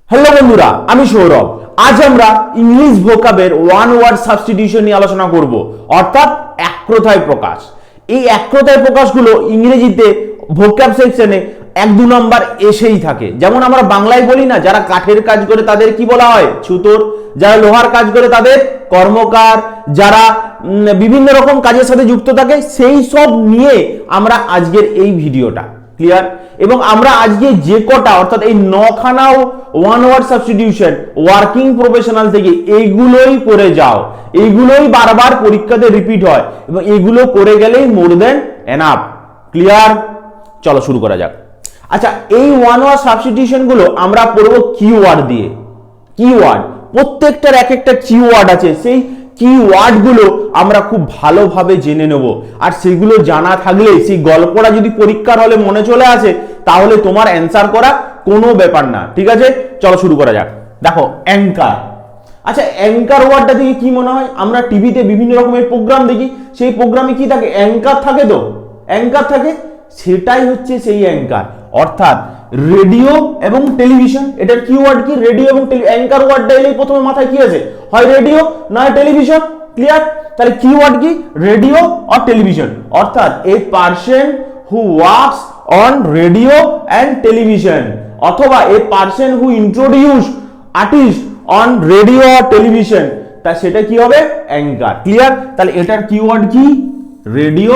Hello বন্ধুরা, আমি সৌরভ। আজ আমরা ইংলিশ ভোকাবের ওয়ান ওয়ার্ড সাবস্টিটিউশন নিয়ে আলোচনা করব, অর্থাৎ এককথায় প্রকাশ। এই এককথায় প্রকাশগুলো ইংরেজিতে ভোকাব সেকশনে 1-2 নম্বর এসেই থাকে। যেমন আমরা বাংলায় বলি না, যারা কাঠের কাজ করে তাদের কি বলা হয়? ছুতোর। যারা লোহার কাজ করে তাদের কর্মকার। যারা বিভিন্ন রকম কাজের সাথে যুক্ত থাকে, সেই সব নিয়ে আমরা আজকের এই ভিডিওটা। ক্লিয়ার? এবং আমরা আজকে যে কটা, অর্থাৎ এই 9খানা one word substitution working professional থেকে এইগুলোই করে যাও, এইগুলোই বারবার পরীক্ষাতে রিপিট হয় এবং এগুলো করে গেলেই মোর দেন এনাফ। ক্লিয়ার? চলো শুরু করা যাক। আচ্ছা, এই ওয়ান ওয়ার্ড সাবস্টিটিউশন গুলো আমরা পড়বো কিওয়ার্ড দিয়ে। কিওয়ার্ড, প্রত্যেকটার এক একটা কিওয়ার্ড আছে, সেই কিওয়ার্ড গুলো আমরা খুব ভালোভাবে জেনে নেব। আর সেগুলো জানা থাকলে, সেই গল্পটা যদি পরীক্ষার হলে মনে চলে আসে, তাহলে তোমার অ্যান্সার করা কোনো ব্যাপার না। ঠিক আছে, চলো শুরু করা যাক। দেখো, অ্যাঙ্কার। আচ্ছা, অ্যাঙ্কার ওয়ার্ডটা থেকে কি মনে হয়? আমরা টিভিতে বিভিন্ন রকমের প্রোগ্রাম দেখি, সেই প্রোগ্রামে কি থাকে? অ্যাঙ্কার থাকে। তো অ্যাঙ্কার থাকে, সেটাই হচ্ছে সেই অ্যাঙ্কার। অর্থাৎ রেডিও এবং টেলিভিশন, এটার কিওয়ার্ড কি? রেডিও এবং অ্যাঙ্কার ওয়ার্ডটা এলেই প্রথমে মাথায় কি আছে? হয় রেডিও নয় টেলিভিশন। ক্লিয়ার? তাহলে কিওয়ার্ড কি? রেডিও আর টেলিভিশন। অর্থাৎ a person who works on radio and television, অথবা a person who introduce artist on radio আর টেলিভিশন, তা সেটা কি হবে? অ্যাঙ্কার। ক্লিয়ার? তাহলে এটার কিওয়ার্ড কি? রেডিও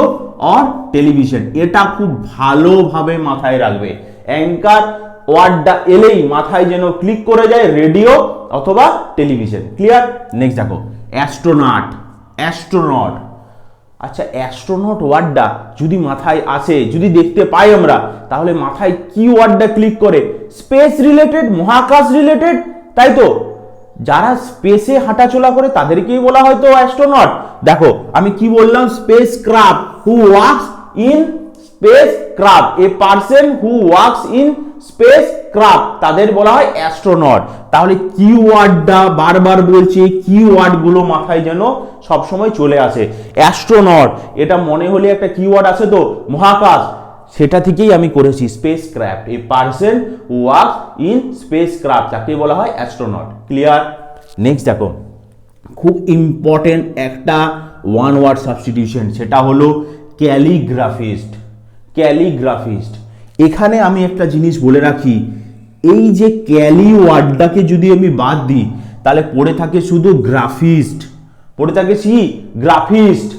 আর টেলিভিশন। এটা খুব ভালোভাবে মাথায় রাখবে। অ্যাঙ্কার ওয়ার্ডটা এলেই মাথায় যেন ক্লিক করে যায় রেডিও অথবা টেলিভিশন। ক্লিয়ার? নেক্সট দেখো, অ্যাস্ট্রোনট। অ্যাস্ট্রোনট। আচ্ছা, অ্যাস্ট্রোনট ওয়ার্ডটা যদি মাথায় আসে, যদি দেখতে পাই আমরা, তাহলে মাথায় কি ওয়ার্ডটা ক্লিক করে? স্পেস রিলেটেড, মহাকাশ রিলেটেড, তাই তো? যারা স্পেসে হাঁটাচলা করে তাদেরকেই বলা হয় তো অ্যাস্ট্রোনট। দেখো আমি কি বললাম? Space craft, who works in space craft, A person who works in space craft, তাদের বলা হয় অ্যাস্ট্রোনট। তাহলে কিওয়ার্ডটা বারবার বলছি, কিওয়ার্ড গুলো মাথায় যেন সবসময় চলে আসে। অ্যাস্ট্রোনট, এটা মনে হলে একটা কিওয়ার্ড আছে তো, মহাকাশ, সেটা থেকেই আমি করেছি। Space craft, A person who works in space craft, তাকে বলা হয় অ্যাস্ট্রোনট। ক্লিয়ার? নেক্সট দেখো, খুব ইম্পর্টেন্ট একটা ওয়ান ওয়ার্ড সাবস্টিটিউশন, সেটা হলো ক্যালিগ্রাফিস্ট। ক্যালিগ্রাফিস্ট, এখানে আমি একটা জিনিস বলে রাখি, এই যে ক্যালি ওয়ার্ডটাকে যদি আমি বাদ দিই, তাহলে পড়ে থাকে শুধু গ্রাফিস্ট। পড়ে থাকে কি? গ্রাফিস্ট।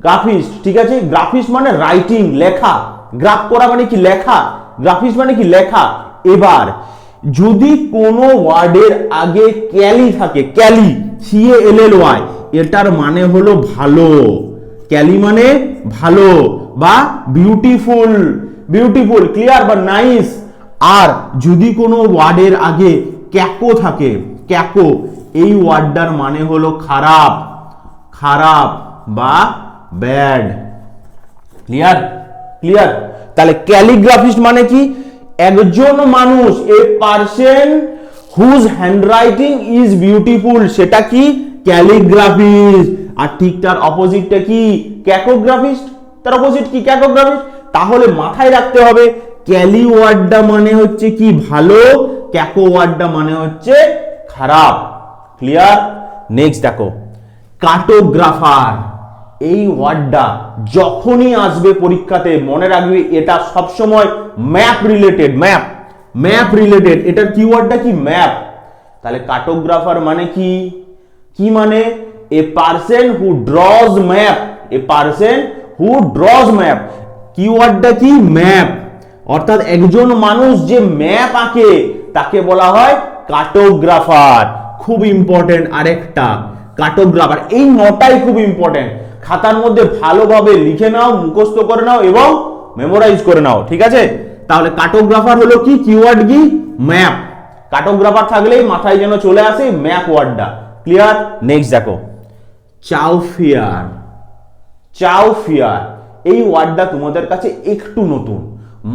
গ্রাফিস্ট, ঠিক আছে? গ্রাফিস্ট মানে রাইটিং, লেখা। গ্রাফ করা মানে কি? লেখা। গ্রাফিস্ট মানে কি? লেখা। এবার যদি কোনো ওয়ার্ডের আগে ক্যালি থাকে, ক্যালি, CALLY, এটার মানে হলো ভালো। ক্যালি মানে ভালো বা বিউটিফুল। বিউটিফুল, ক্লিয়ার, বা নাইস। আর যদি কোনো ওয়ার্ডের আগে ক্যাকো থাকে, ক্যাকো, এই ওয়ার্ডটার মানে হলো খারাপ। খারাপ বা ব্যাড। ক্লিয়ার? ক্লিয়ার? তাহলে ক্যালিগ্রাফিস্ট মানে কি? একজন মানুষ, a person whose handwriting is beautiful, সেটা কি? ক্যালিগ্রাফিস্ট। আর ঠিক তার অপোজিটটা কি? ক্যাকোগ্রাফিস্ট। তার অপোজিট কি? ক্যাকোগ্রাফিস্ট। তাহলে মাথায় রাখতে হবে, ক্যালি ওয়ার্ডটা মানে হচ্ছে কি? ভালো। ক্যাকো ওয়ার্ডটা মানে হচ্ছে খারাপ। ক্লিয়ার? নেক্সট দেখো, কার্টোগ্রাফার। এই ওয়ার্ডটা যখনই আসবে পরীক্ষাতে মনে রাখবে, এটা সবসময় map related. Map, map related. এটার কিওয়ার্ডটা কি? ম্যাপ। তাহলে কার্টোগ্রাফার মানে কি? কি মানে? A person who draws map. A person who draws map. কিওয়ার্ডটা কি? ম্যাপ। অর্থাৎ একজন মানুষ যে ম্যাপ আঁকে, তাকে বলা হয় কার্টোগ্রাফার। খুব ইম্পর্টেন্ট আরেকটা, কার্টোগ্রাফার। এই 9টাই খুব ইম্পর্টেন্ট। খাতার মধ্যে ভালোভাবে লিখে নাও, মুখস্থ করে নাও এবং মেমোরাইজ করে নাও। ঠিক আছে? তাহলে কার্টোগ্রাফার হলো কি? কিওয়ার্ড কি? ম্যাপ। কার্টোগ্রাফার থাকলেই মাথায় যেন চলে আসে ম্যাপ ওয়ার্ডটা। ক্লিয়ার? নেক্সট দেখো, চাউফিয়ার। চাউফিয়ার, এই ওয়ার্ডটা তোমাদের কাছে একটু নতুন।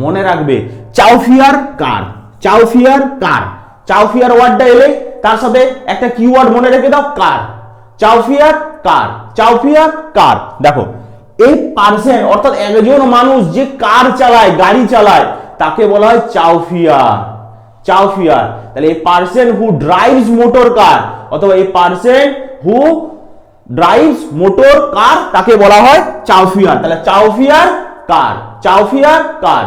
মনে রাখবে, চাউফিয়ার কার? চাউফিয়ার কার? চাউফিয়ার ওয়ার্ডটা এলে তার সাথে একটা কিওয়ার্ড মনে রেখে দাও, কার। চাউফিয়ার কার? Chauffeur car. দেখো, এই পারসন অর্থাৎ একজন মানুষ যে কার চালায়, গাড়ি চালায়, তাকে বলা হয় চাউফিয়ার। চাউফিয়ার। তাহলে a person who drives motor car অথবা a person who drives motor car তাকে বলা হয় চাউফিয়ার। তাহলে চাউফিয়ার কার, চাউফিয়ার কার,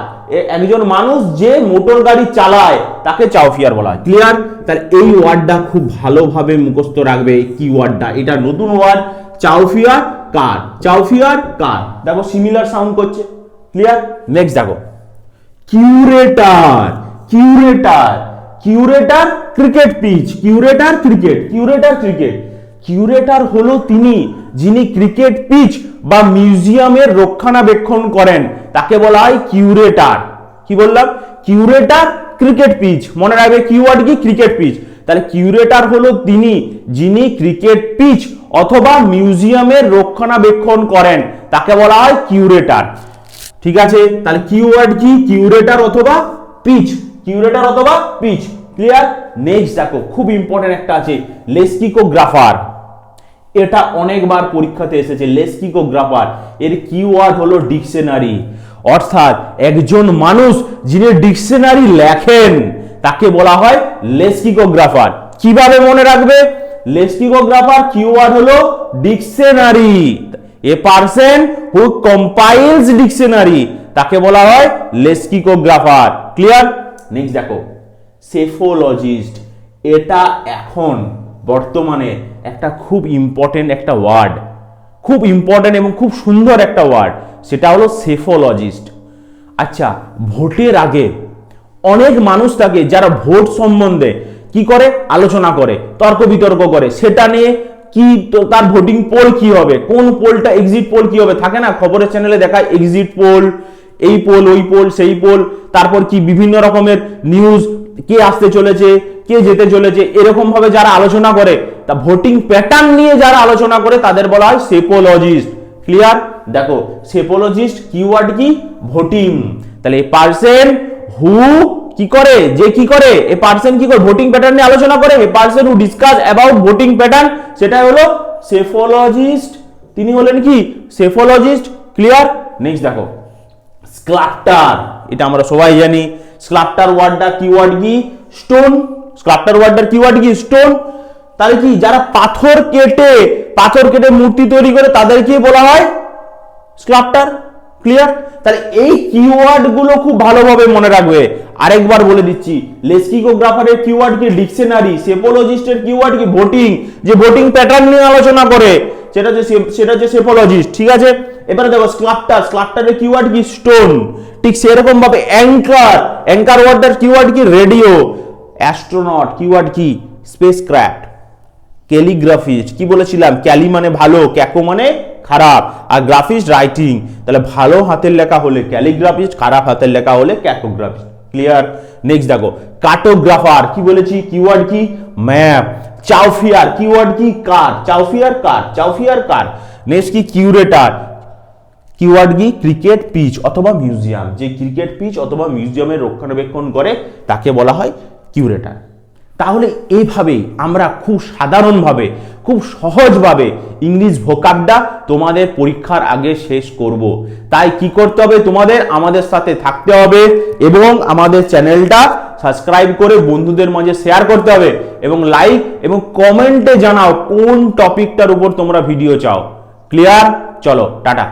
একজন মানুষ যে মোটর গাড়ি চালায় তাকে চাউফিয়ার বলা হয়। ক্লিয়ার? তাহলে এই ওয়ার্ডটা খুব ভালোভাবে মুখস্থ রাখবে। এই কি ওয়ার্ডটা, এটা নতুন ওয়ার্ড, চাউফিয়ার কার, চাউফিয়ার কার। দেখো সিমিলার সাউন্ড করছে। ক্লিয়ার? নেক্সট দেখো curator, curator, curator cricket pitch, curator cricket, curator cricket. Curator হলো তিনি যিনি ক্রিকেট পিচ বা মিউজিয়ামের রক্ষণাবেক্ষণ করেন, তাকে বলা হয় কিউরেটার। কি বললাম? কিউরেটার ক্রিকেট পিচ, মনে রাখবে কিওয়ার্ড কি, ক্রিকেট পিচ। তাহলে কিউরেটার হলো তিনি যিনি ক্রিকেট পিচ অথবা মিউজিয়ামের রক্ষণাবেক্ষণ করেন, তাকে বলা হয় কিউরেটার। ঠিক আছে? তাহলে কিওয়ার্ড কি, কিউরেটার অথবা পিচ, কিউরেটার অথবা পিচ। ক্লিয়ার? নেক্সট দেখো খুব ইম্পর্টেন্ট একটা আছে, লেক্সিকোগ্রাফার। এটা অনেকবার পরীক্ষাতে এসেছে। লেক্সিকোগ্রাফার এর কিওয়ার্ড হলো ডিকশনারি, অর্থাৎ একজন মানুষ যিনি ডিকশনারি লেখেন তাকে বলা হয় লেক্সিকোগ্রাফার। কিভাবে মনে রাখবে? লেক্সিকোগ্রাফার কিওয়ার্ড হলো dictionary. A person who compiles dictionary তাকে বলা হয় লেক্সিকোগ্রাফার। ক্লিয়ার? নেক্সট দেখো সেফোলজিস্ট। এটা এখন বর্তমানে একটা খুব ইম্পর্টেন্ট একটা ওয়ার্ড, খুব ইম্পর্টেন্ট এবং খুব সুন্দর একটা ওয়ার্ড, সেটা হলো সেফোলজিস্ট। আচ্ছা, ভোটের আগে অনেক মানুষ থাকে যারা ভোট সম্বন্ধে কি করে, আলোচনা করে, তর্ক বিতর্ক করে, সেটা নিয়ে কি তার ভোটিং পোল কি হবে, কোন পোলটা এক্সিট পোল কি হবে, থাকে না খবরের চ্যানেলে দেখায় এক্সিট পোল, এই পোল, ওই পোল, সেই পোল, তারপর কি বিভিন্ন রকমের নিউজ, কে আসতে চলেছে, কে যেতে চলেছে, এরকম ভাবে যারা আলোচনা করে, তা ভোটিং প্যাটার্ন নিয়ে যারা আলোচনা করে তাদের বলা হয় সেপোলজিস্ট। ক্লিয়ার? দেখো সেপোলজিস্ট কিওয়ার্ড কি, ভোটিং। তাহলে এই পার্সন হু কি করে, যে কি করে, এ পার্সন কি করে, ভোটিং প্যাটার্ন নিয়ে আলোচনা করে, এ person who discuss about voting pattern, সেটা হলো সেফোলজিস্ট। তিনি হলেন কি, সেফোলজিস্ট। ক্লিয়ার? নেক্সট দেখো স্কাল্পটার। এটা আমরা সবাই জানি। স্কাল্পটার ওয়ার্ডটা কিওয়ার্ড কি, স্টোন। স্কাল্পটার ওয়ার্ডটার কিওয়ার্ড কি, স্টোন। তাহলে কি, যারা পাথর কেটে মূর্তি তৈরি করে তাদেরকে বলা হয় স্কাল্পটার। ক্লিয়ার? তাহলে এই কিওয়ার্ড গুলো খুব ভালোভাবে মনে রাখবে। আরেকবার বলে দিচ্ছি, লেক্সিকোগ্রাফারের কিওয়ার্ড কি, ডিকশনারি। সেফোলজিস্টের কিওয়ার্ড কি, ভোটিং, যে ভোটিং প্যাটার্ন নিয়ে আলোচনা করে সেটা যে সেফোলজিস্ট। ঠিক আছে? এবারে দেখো স্কাল্পটার, স্কাল্পটারের কিওয়ার্ড কি, স্টোন। ঠিক সেরকম ভাবে অ্যাঙ্কার, অ্যাঙ্কার ওয়ার্ডটার কিওয়ার্ড কি, রেডিও। অ্যাস্ট্রোনট কিওয়ার্ড কি, স্পেসক্রাফট। ক্যালিগ্রাফিস্ট কি বলেছিলাম, ক্যালি মানে ভালো, ক্যাকো মানে খারাপ, আর গ্রাফিস্ট রাইটিং। তাহলে ভালো হাতের লেখা হলে ক্যালিগ্রাফিস্ট, খারাপ হাতের লেখা হলে ক্যাকোগ্রাফিস্ট। ক্লিয়ার? নেক্সট দেখো কার্টোগ্রাফার। কি বলেছি, কিওয়ার্ড কি, ম্যাপ। চাউফিয়ার কিওয়ার্ড কি, কার, চাউফিয়ার কার, চাউফিয়ার কার। নেক্সট কি, কিউরেটার কিওয়ার্ড কি, ক্রিকেট পিচ অথবা মিউজিয়াম, যে ক্রিকেট পিচ অথবা মিউজিয়ামের রক্ষণাবেক্ষণ করে তাকে বলা হয় কিউরেটার। তাহলে এইভাবেই আমরা খুব সাধারণভাবে, খুব সহজভাবে ইংলিশ ভোকাবটা তোমাদের পরীক্ষার আগে শেষ করব। তাই কি করতে হবে, তোমাদের আমাদের সাথে থাকতে হবে এবং আমাদের চ্যানেলটা সাবস্ক্রাইব করে বন্ধুদের মাঝে শেয়ার করতে হবে এবং লাইক এবং কমেন্টে জানাও কোন টপিকটার উপর তোমরা ভিডিও চাও। ক্লিয়ার? চলো টাটা।